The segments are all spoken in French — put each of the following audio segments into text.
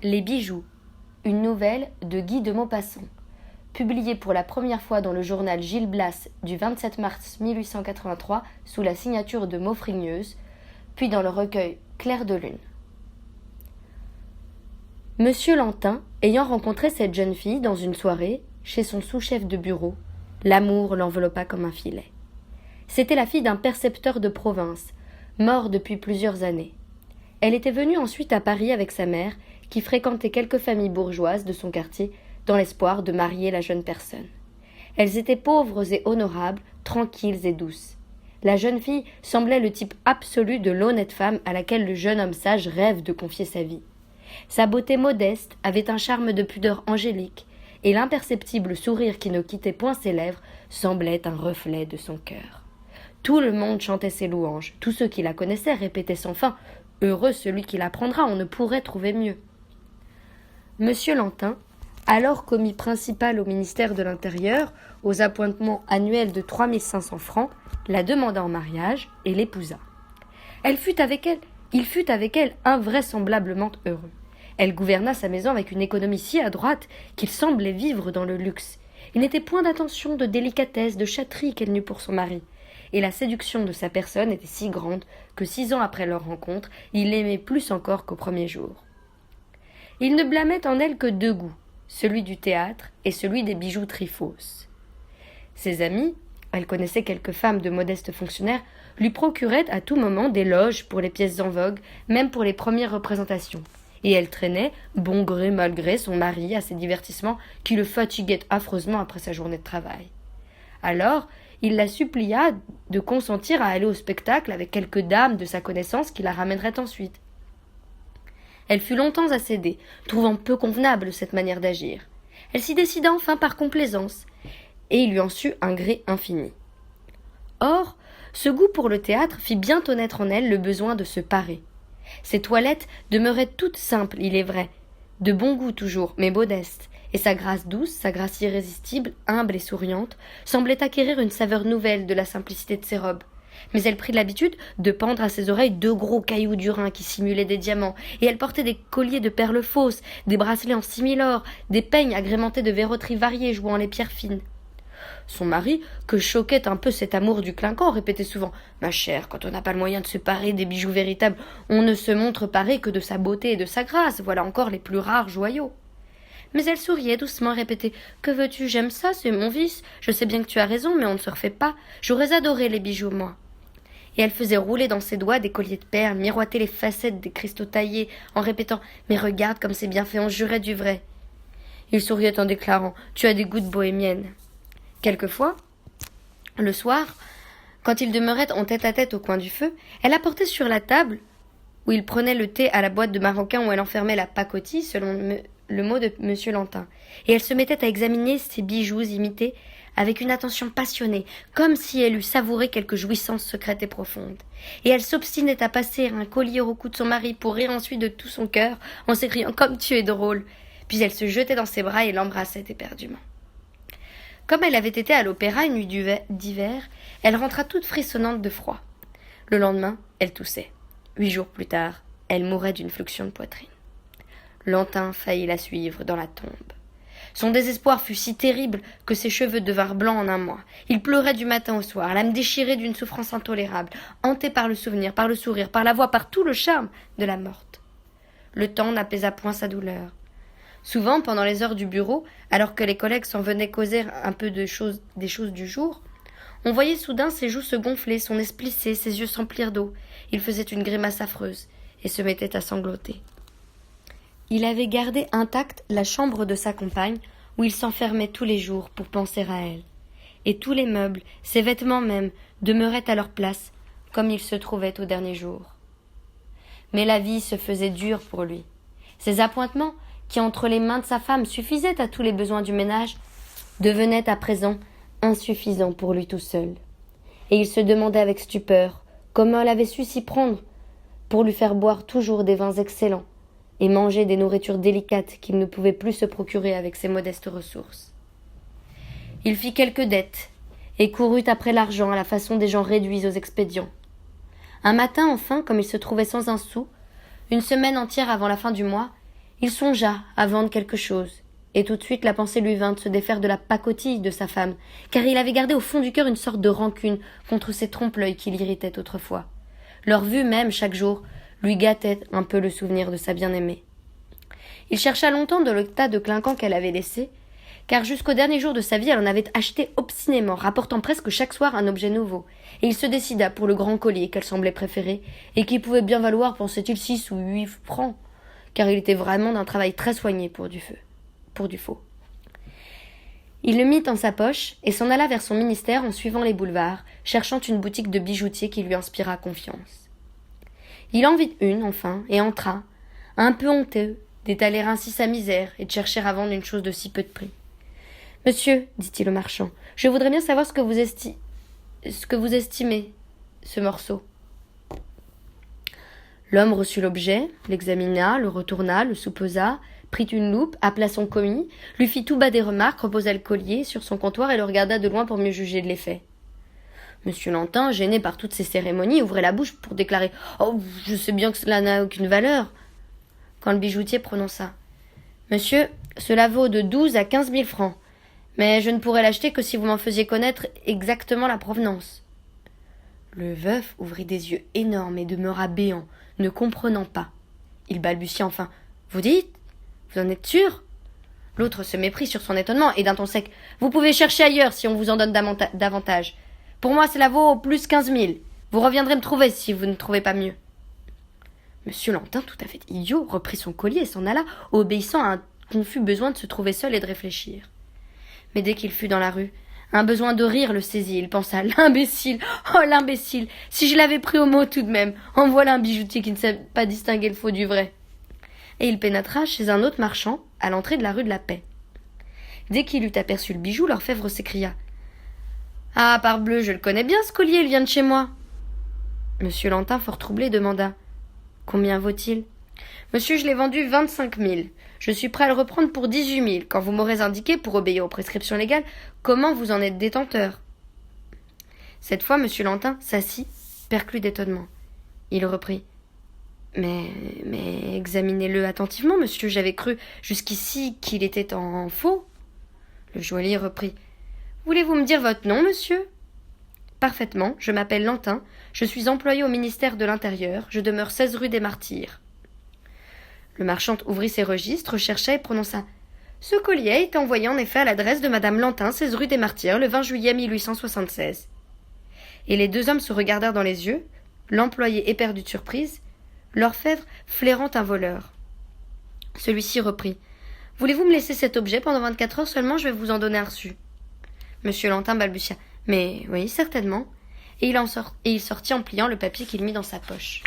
Les bijoux, une nouvelle de Guy de Maupassant, publiée pour la première fois dans le journal Gil Blas du 27 mars 1883 sous la signature de Maufrigneuse, puis dans le recueil Clair de lune. Monsieur Lantin, ayant rencontré cette jeune fille dans une soirée, chez son sous-chef de bureau, l'amour l'enveloppa comme un filet. C'était la fille d'un percepteur de province, mort depuis plusieurs années. Elle était venue ensuite à Paris avec sa mère, qui fréquentait quelques familles bourgeoises de son quartier dans l'espoir de marier la jeune personne. Elles étaient pauvres et honorables, tranquilles et douces. La jeune fille semblait le type absolu de l'honnête femme à laquelle le jeune homme sage rêve de confier sa vie. Sa beauté modeste avait un charme de pudeur angélique, et l'imperceptible sourire qui ne quittait point ses lèvres semblait un reflet de son cœur. Tout le monde chantait ses louanges, tous ceux qui la connaissaient répétaient sans fin « Heureux celui qui la prendra, on ne pourrait trouver mieux ». Monsieur Lantin, alors commis principal au ministère de l'Intérieur, aux appointements annuels de 3500 francs, la demanda en mariage et l'épousa. Il fut avec elle invraisemblablement heureux. Elle gouverna sa maison avec une économie si adroite qu'il semblait vivre dans le luxe. Il n'était point d'attention, de délicatesse, de chatterie qu'elle n'eut pour son mari. Et la séduction de sa personne était si grande que 6 ans après leur rencontre, il l'aimait plus encore qu'au premier jour. Il ne blâmait en elle que 2 goûts, celui du théâtre et celui des bijouteries fausses. Ses amis, elle connaissait quelques femmes de modestes fonctionnaires, lui procuraient à tout moment des loges pour les pièces en vogue, même pour les premières représentations. Et elle traînait, bon gré mal gré, son mari à ces divertissements qui le fatiguaient affreusement après sa journée de travail. Alors, il la supplia de consentir à aller au spectacle avec quelques dames de sa connaissance qui la ramèneraient ensuite. Elle fut longtemps à céder, trouvant peu convenable cette manière d'agir. Elle s'y décida enfin par complaisance, et il lui en sut un gré infini. Or, ce goût pour le théâtre fit bientôt naître en elle le besoin de se parer. Ses toilettes demeuraient toutes simples, il est vrai, de bon goût toujours, mais modestes, et sa grâce douce, sa grâce irrésistible, humble et souriante, semblait acquérir une saveur nouvelle de la simplicité de ses robes. Mais elle prit l'habitude de pendre à ses oreilles 2 gros cailloux du Rhin qui simulaient des diamants, et elle portait des colliers de perles fausses, des bracelets en similor, des peignes agrémentés de verroteries variées jouant les pierres fines. Son mari, que choquait un peu cet amour du clinquant, répétait souvent « Ma chère, quand on n'a pas le moyen de se parer des bijoux véritables, on ne se montre paré que de sa beauté et de sa grâce, voilà encore les plus rares joyaux. » Mais elle souriait doucement et répétait « Que veux-tu, j'aime ça, c'est mon vice. Je sais bien que tu as raison, mais on ne se refait pas. J'aurais adoré les bijoux, moi. » Et elle faisait rouler dans ses doigts des colliers de perles, miroiter les facettes des cristaux taillés, en répétant « Mais regarde comme c'est bien fait, on jurait du vrai. » Il souriait en déclarant « Tu as des goûts de bohémienne. » Quelquefois, le soir, quand ils demeuraient en tête-à-tête au coin du feu, elle apportait sur la table, où il prenait le thé à la boîte de maroquin où elle enfermait la pacotille, selon le mot de Monsieur Lantin, et elle se mettait à examiner ses bijoux imités avec une attention passionnée, comme si elle eût savouré quelque jouissance secrète et profonde. Et elle s'obstinait à passer un collier au cou de son mari pour rire ensuite de tout son cœur, en s'écriant « Comme tu es drôle !» Puis elle se jetait dans ses bras et l'embrassait éperdument. Comme elle avait été à l'opéra une nuit d'hiver, elle rentra toute frissonnante de froid. Le lendemain, elle toussait. 8 jours plus tard, elle mourait d'une fluxion de poitrine. Lantin faillit la suivre dans la tombe. Son désespoir fut si terrible que ses cheveux devinrent blancs en un mois. Il pleurait du matin au soir, l'âme déchirée d'une souffrance intolérable, hantée par le souvenir, par le sourire, par la voix, par tout le charme de la morte. Le temps n'apaisa point sa douleur. Souvent, pendant les heures du bureau, alors que les collègues s'en venaient causer un peu des choses du jour, on voyait soudain ses joues se gonfler, son nez se plisser, ses yeux s'emplir d'eau. Il faisait une grimace affreuse et se mettait à sangloter. Il avait gardé intacte la chambre de sa compagne, où il s'enfermait tous les jours pour penser à elle. Et tous les meubles, ses vêtements même, demeuraient à leur place, comme ils se trouvaient au dernier jour. Mais la vie se faisait dure pour lui. Ses appointements, qui entre les mains de sa femme suffisaient à tous les besoins du ménage, devenaient à présent insuffisants pour lui tout seul. Et il se demandait avec stupeur comment elle avait su s'y prendre pour lui faire boire toujours des vins excellents et manger des nourritures délicates qu'il ne pouvait plus se procurer avec ses modestes ressources. Il fit quelques dettes et courut après l'argent à la façon des gens réduits aux expédients. Un matin, enfin, comme il se trouvait sans un sou, une semaine entière avant la fin du mois, Il songea à vendre quelque chose, et tout de suite la pensée lui vint de se défaire de la pacotille de sa femme, car il avait gardé au fond du cœur une sorte de rancune contre ces trompe-l'œil qui l'irritaient autrefois. Leur vue même, chaque jour, lui gâtait un peu le souvenir de sa bien-aimée. Il chercha longtemps dans le tas de clinquants qu'elle avait laissé, car jusqu'au dernier jour de sa vie, elle en avait acheté obstinément, rapportant presque chaque soir un objet nouveau, et il se décida pour le grand collier qu'elle semblait préférer, et qui pouvait bien valoir, pensait-il, 6 ou 8 francs, car il était vraiment d'un travail très soigné pour du faux. Il le mit en sa poche et s'en alla vers son ministère en suivant les boulevards, cherchant une boutique de bijoutier qui lui inspira confiance. Il en vit une, enfin, et entra, un peu honteux d'étaler ainsi sa misère et de chercher à vendre une chose de si peu de prix. « Monsieur, dit-il au marchand, je voudrais bien savoir ce que vous estimez, ce morceau. » L'homme reçut l'objet, l'examina, le retourna, le soupesa, prit une loupe, appela son commis, lui fit tout bas des remarques, reposa le collier sur son comptoir et le regarda de loin pour mieux juger de l'effet. Monsieur Lantin, gêné par toutes ces cérémonies, ouvrait la bouche pour déclarer « Oh, je sais bien que cela n'a aucune valeur !» Quand le bijoutier prononça « Monsieur, cela vaut de 12 à 15 000 francs, mais je ne pourrais l'acheter que si vous m'en faisiez connaître exactement la provenance. » Le veuf ouvrit des yeux énormes et demeura béant, ne comprenant pas. Il balbutia enfin « Vous dites ? Vous en êtes sûr ?» L'autre se méprit sur son étonnement et d'un ton sec « Vous pouvez chercher ailleurs si on vous en donne davantage. Pour moi, cela vaut au plus 15 000. Vous reviendrez me trouver si vous ne trouvez pas mieux. » Monsieur Lantin, tout à fait idiot, reprit son collier et s'en alla, obéissant à un confus besoin de se trouver seul et de réfléchir. Mais dès qu'il fut dans la rue, un besoin de rire le saisit. Il pensa « L'imbécile! Oh, l'imbécile! Si je l'avais pris au mot tout de même! En voilà un bijoutier qui ne sait pas distinguer le faux du vrai. » Et il pénétra chez un autre marchand, à l'entrée de la rue de la Paix. Dès qu'il eut aperçu le bijou, l'orfèvre s'écria « Ah, parbleu, je le connais bien, ce collier, il vient de chez moi. » Monsieur Lantin, fort troublé, demanda « Combien vaut-il ?»« Monsieur, je l'ai vendu 25 000. Je suis prêt à le reprendre pour 18 000, quand vous m'aurez indiqué, pour obéir aux prescriptions légales, comment vous en êtes détenteur. » Cette fois, monsieur Lantin s'assit, perclus d'étonnement. Il reprit « Mais examinez-le attentivement, monsieur, j'avais cru jusqu'ici qu'il était en faux. » Le joaillier reprit « Voulez-vous me dire votre nom, monsieur ?»« Parfaitement, je m'appelle Lantin, je suis employé au ministère de l'Intérieur, je demeure 16 rue des Martyrs. » Le marchand ouvrit ses registres, chercha et prononça « Ce collier a été envoyé en effet à l'adresse de madame Lantin, 16 rue des Martyrs, le 20 juillet 1876. » Et les deux hommes se regardèrent dans les yeux, l'employé éperdu de surprise, l'orfèvre flairant un voleur. Celui-ci reprit « Voulez-vous me laisser cet objet pendant 24 heures seulement, je vais vous en donner un reçu. » Monsieur Lantin balbutia « Mais oui, certainement. » Et il sortit en pliant le papier qu'il mit dans sa poche.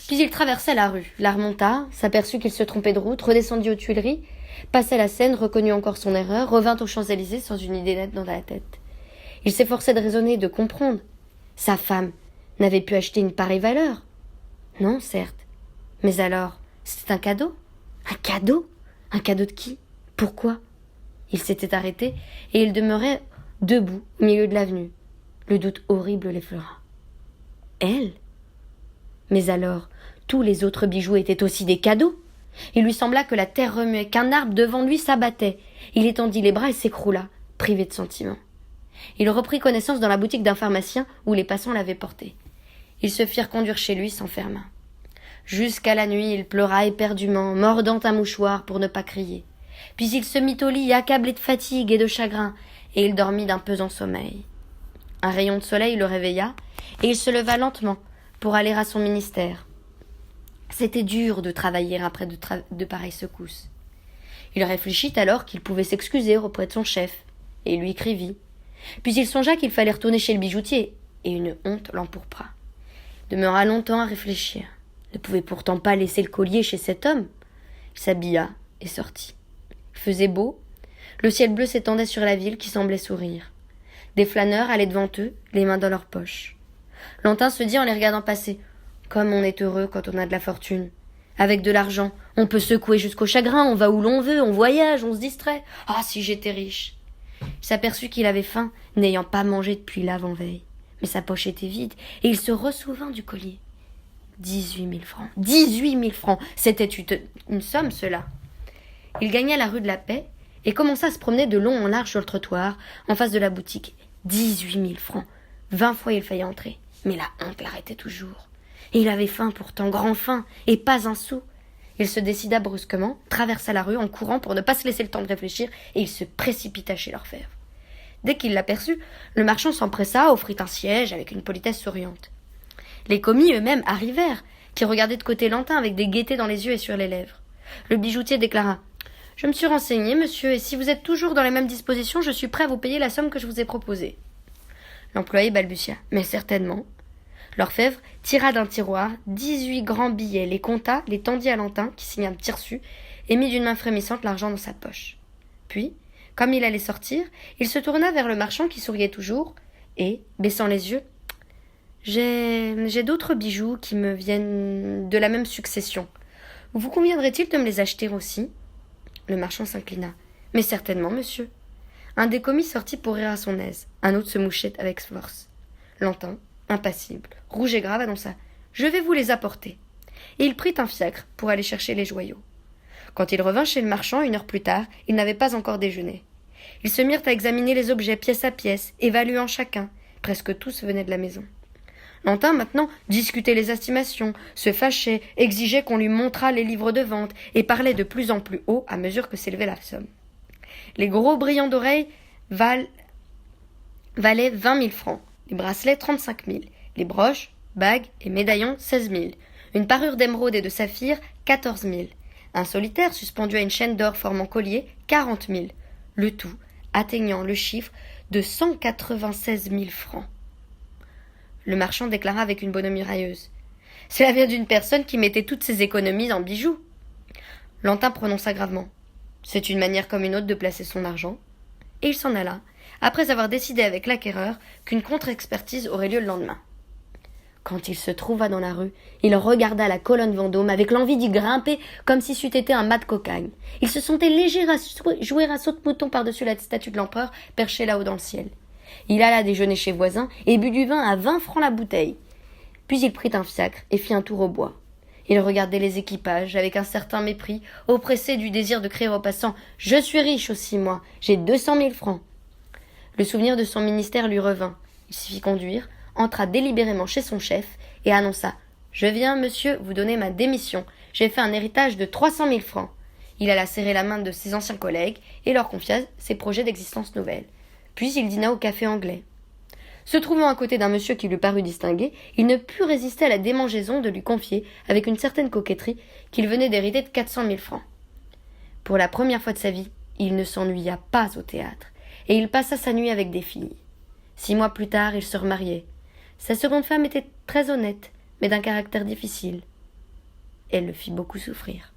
Puis il traversa la rue, la remonta, s'aperçut qu'il se trompait de route, redescendit aux Tuileries, passa la Seine, reconnut encore son erreur, revint aux Champs-Élysées sans une idée nette dans la tête. Il s'efforçait de raisonner, de comprendre. Sa femme n'avait pu acheter une pareille valeur. Non, certes. Mais alors, c'était un cadeau ? Un cadeau ? Un cadeau de qui ? Pourquoi ? Il s'était arrêté et il demeurait debout au milieu de l'avenue. Le doute horrible l'effleura. Elle ? Mais alors, tous les autres bijoux étaient aussi des cadeaux. Il lui sembla que la terre remuait, qu'un arbre devant lui s'abattait. Il étendit les bras et s'écroula, privé de sentiment. Il reprit connaissance dans la boutique d'un pharmacien où les passants l'avaient porté. Ils se firent conduire chez lui, s'enferma. Jusqu'à la nuit, il pleura éperdument, mordant un mouchoir pour ne pas crier. Puis il se mit au lit, accablé de fatigue et de chagrin, et il dormit d'un pesant sommeil. Un rayon de soleil le réveilla, et il se leva lentement pour aller à son ministère. C'était dur de travailler après de pareilles secousses. Il réfléchit alors qu'il pouvait s'excuser auprès de son chef, et lui écrivit. Puis il songea qu'il fallait retourner chez le bijoutier, et une honte l'empourpra. Il demeura longtemps à réfléchir. Il ne pouvait pourtant pas laisser le collier chez cet homme. Il s'habilla et sortit. Il faisait beau. Le ciel bleu s'étendait sur la ville qui semblait sourire. Des flâneurs allaient devant eux, les mains dans leurs poches. Lantin se dit en les regardant passer « Comme on est heureux quand on a de la fortune. Avec de l'argent, on peut secouer jusqu'au chagrin, on va où l'on veut, on voyage, on se distrait. Ah, si j'étais riche !» Il s'aperçut qu'il avait faim, n'ayant pas mangé depuis l'avant-veille. Mais sa poche était vide, et il se ressouvint du collier. 18 000 francs. 18 000 francs. C'était une somme, cela. Il gagna la rue de la Paix et commença à se promener de long en large sur le trottoir, en face de la boutique. 18 000 francs. 20 fois il faillit entrer. Mais la honte l'arrêtait toujours. Et il avait faim pourtant, grand faim, et pas un sou. Il se décida brusquement, traversa la rue en courant pour ne pas se laisser le temps de réfléchir, et il se précipita chez l'orfèvre. Dès qu'il l'aperçut, le marchand s'empressa, offrit un siège avec une politesse souriante. Les commis eux-mêmes arrivèrent, qui regardaient de côté Lantin avec des gaietés dans les yeux et sur les lèvres. Le bijoutier déclara « Je me suis renseigné, monsieur, et si vous êtes toujours dans les mêmes dispositions, je suis prêt à vous payer la somme que je vous ai proposée. » L'employé balbutia « Mais certainement. » L'orfèvre tira d'un tiroir 18 grands billets, les compta, les tendit à Lantin, qui signa un petit reçu, et mit d'une main frémissante l'argent dans sa poche. Puis, comme il allait sortir, il se tourna vers le marchand qui souriait toujours, et, baissant les yeux, « J'ai d'autres bijoux qui me viennent de la même succession. Vous conviendrait-il de me les acheter aussi ?» Le marchand s'inclina. « Mais certainement, monsieur. » Un des commis sortit pour rire à son aise. Un autre se mouchait avec force. Lantin, impassible, rouge et grave, annonça « Je vais vous les apporter. » Et il prit un fiacre pour aller chercher les joyaux. Quand il revint chez le marchand 1 heure plus tard, il n'avait pas encore déjeuné. Ils se mirent à examiner les objets pièce à pièce, évaluant chacun. Presque tous venaient de la maison. Lantin, maintenant, discutait les estimations, se fâchait, exigeait qu'on lui montrât les livres de vente et parlait de plus en plus haut à mesure que s'élevait la somme. Les gros brillants d'oreilles valaient 20 000 francs, les bracelets 35 000, les broches, bagues et médaillons 16 000, une parure d'émeraude et de saphir 14 000, un solitaire suspendu à une chaîne d'or formant collier 40 000, le tout atteignant le chiffre de 196 000 francs. Le marchand déclara avec une bonhomie railleuse. « Cela vient d'une personne qui mettait toutes ses économies en bijoux. » Lantin prononça gravement. « C'est une manière comme une autre de placer son argent. » Et il s'en alla, après avoir décidé avec l'acquéreur qu'une contre-expertise aurait lieu le lendemain. Quand il se trouva dans la rue, il regarda la colonne Vendôme avec l'envie d'y grimper comme si c'eût été un mât de cocagne. Il se sentait léger à jouer à saute-mouton par-dessus la statue de l'empereur perchée là-haut dans le ciel. Il alla déjeuner chez voisin et but du vin à 20 francs la bouteille. Puis il prit un fiacre et fit un tour au bois. Il regardait les équipages avec un certain mépris, oppressé du désir de crier aux passants « Je suis riche aussi, moi, j'ai 200 000 francs !» Le souvenir de son ministère lui revint. Il s'y fit conduire, entra délibérément chez son chef et annonça « Je viens, monsieur, vous donner ma démission. J'ai fait un héritage de 300 000 francs. » Il alla serrer la main de ses anciens collègues et leur confia ses projets d'existence nouvelle. Puis il dîna au café anglais. Se trouvant à côté d'un monsieur qui lui parut distingué, il ne put résister à la démangeaison de lui confier, avec une certaine coquetterie, qu'il venait d'hériter de 400 000 francs. Pour la première fois de sa vie, il ne s'ennuya pas au théâtre, et il passa sa nuit avec des filles. 6 mois plus tard, il se remariait. Sa seconde femme était très honnête, mais d'un caractère difficile. Elle le fit beaucoup souffrir.